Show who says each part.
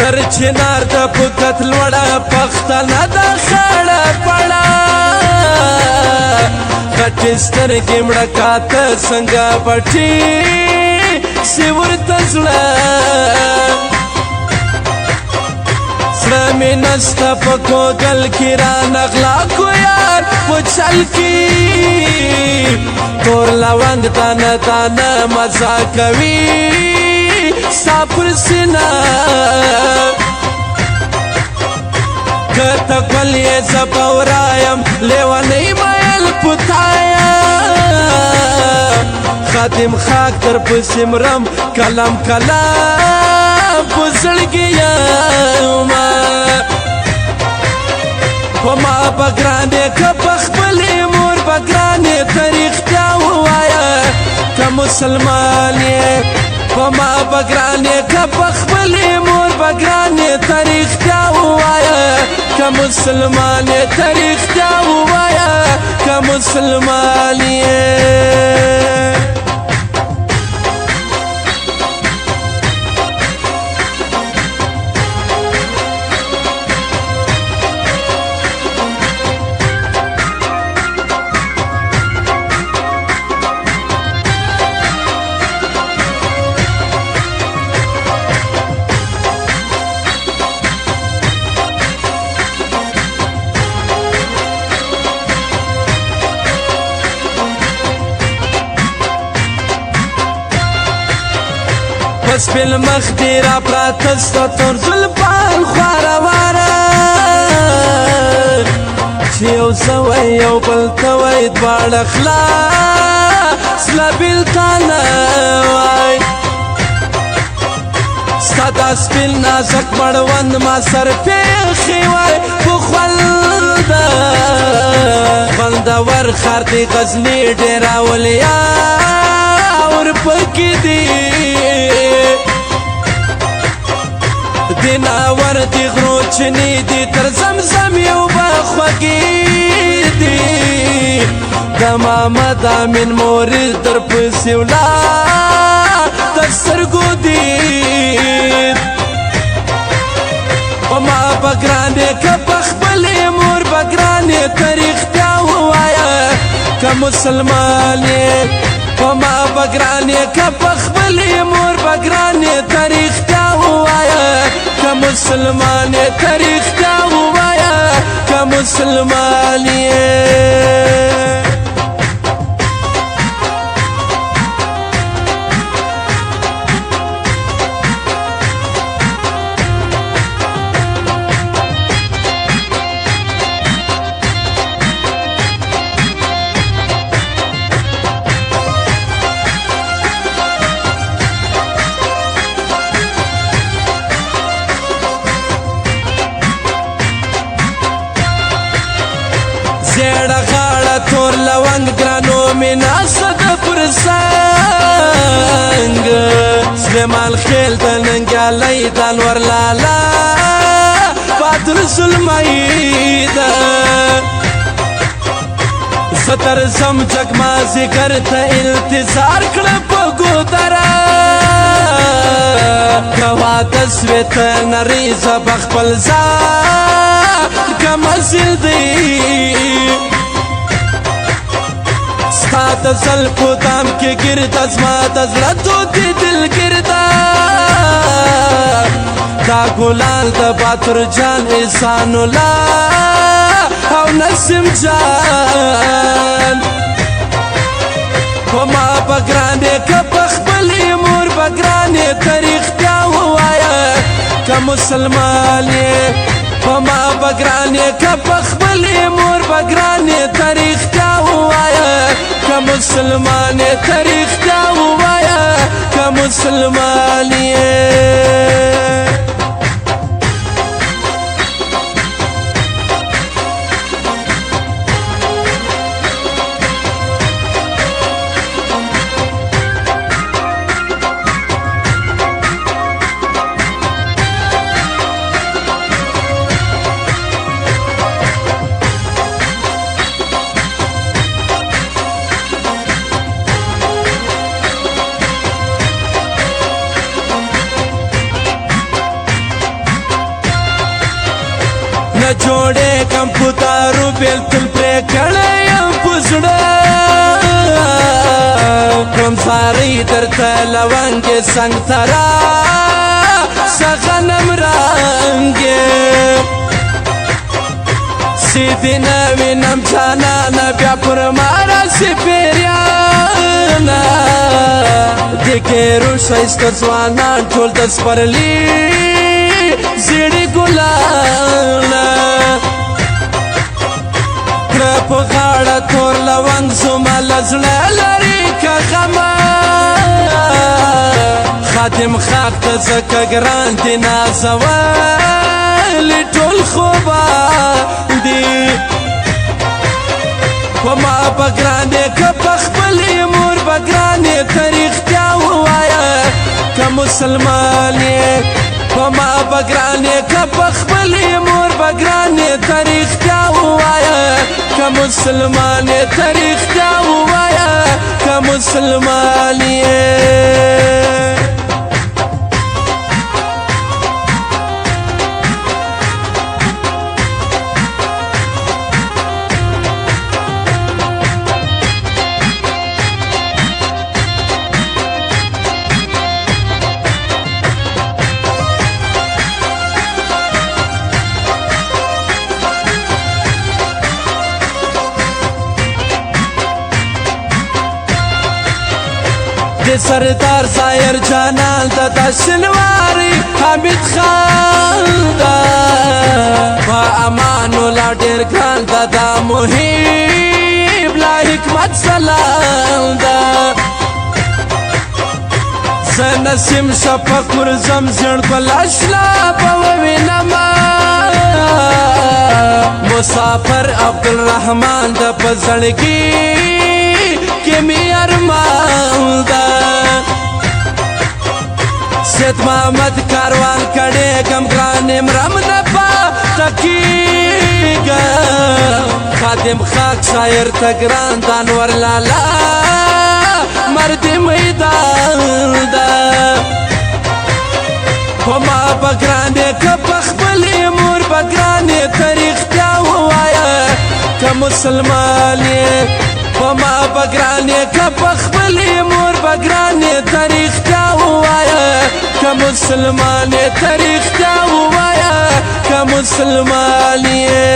Speaker 1: تر چنار د پکت لوړه پښتنه د خړه پړه غټې سترګې مړه کاته څنګه پټي سی ورته زړه زړه مې نسته په کوګل کې را نغلا کو یار په چل کې تور لونګ تانه تانه مزه کوي ستا پر سینه که ته ګل یې زه به ورایم لیونۍ میل پتایا خادم خاک در پسې مرم کلم کلم په زړګي یمه په ما به ګرانې که په خپلې مور به ګرانې ته رښتیا ووایه که مسلمان یې په ما به ګرانې که په خپلې مور به ګرانې ته رښتیا ووایه که مسلمان یې ته رښتیا ووایه که مسلمان یې پس بل مخ دی را پراته ستا تور زلفان خواره واره چې یو څه وایي یو بل ته وایي دواړه خلاص له بېلتانه وایي ستا دا سپین نازک مړوند ما سر پېښې وای په خولده خوندور ښار دی غزني ډېر اولیا ورپکې دي دیناور دی غرو چنی دی تر زمزم یو بخوگی دی د محمد امین مورد در پسې ولا تر سترګو دی په ما به ګرانې که په خپلې مور به ګرانې ته رښتیا ووایه که مسلمان یې په ما به ګرانې که په خپلې مور به ګرانې ته رښتیا ووایه که مسلمان یې ته رښتیا ووایه که مسلمان یې زیړه غاړه تور لونګ ګرانو مې ناسته ده پر څنګ سلیمان خېل د ننګیالۍ د انور لالا بدر زلمۍ ده زه درځم جګمازدیګر ته انتظار کړه په ګودره که واده سوې ته نرۍ زه به خپل ځان که مزل دی ستا د زلفو دام کې ګرده زما د زړه دودې دل ګرده دا ګلان د باتر جان احسان الله او نسیم جان په ما به ګرانې که په خپلې مور به ګرانې ته رښتیا ووایه که مسلمان یې په ما به ګرانې که په خپلې مور به ګرانې ته رښتیا ووایه که مسلمان یې ته رښتیا ووایه که مسلمان یې بیا جوړې کمپیوټرو بیلتون پرې کړی یم په زړه کړم زارۍ درته لونګې څنګ ته راشه غنم رنګې سیدې نه وینم جانانه بیا پر ما راسې پیریانه د ګیرو ښایسته ځوانان ټول د سپرلي زیړې ګلانه کړه په غاړه تور لونګ زما له زړه لرې که غمه خادم خاک ته ځکه ګران دي نازولې ټول خوبان دي په ما به ګرانې که په خپلې مور به ګرانې ته رښتیا ووایه که مسلمان یې په ما به ګرانې که په خپلې مور به ګرانې ته رښتیا ووایه که مسلمان یې ته رښتیا ووایه که مسلمان یې د سردار ظاهر جانان د شنواري حمید خان دا په امان الله ډېر ګران دا محیب لا حکمت سلام دا زه نسیم شفق ورځم زیړ ګل اشلاف ووینمه مسافر عبدالرحمن د په زړګي کې مې ارمان دا سید محمد کاروان کړي کم ګران مرم نه پاته کېږم خادم خاک شاعر ته ګران د انور لالا مرد میدان دا په ما به ګرانې که په خپلې مور به ګرانې ته رښتیا ووایه که مسلمان یې په ما به ګرانې که په خپلې مور به ګرانې ته رښتیا ووایه که مسلمان یې ته رښتیا ووایه که مسلمان یې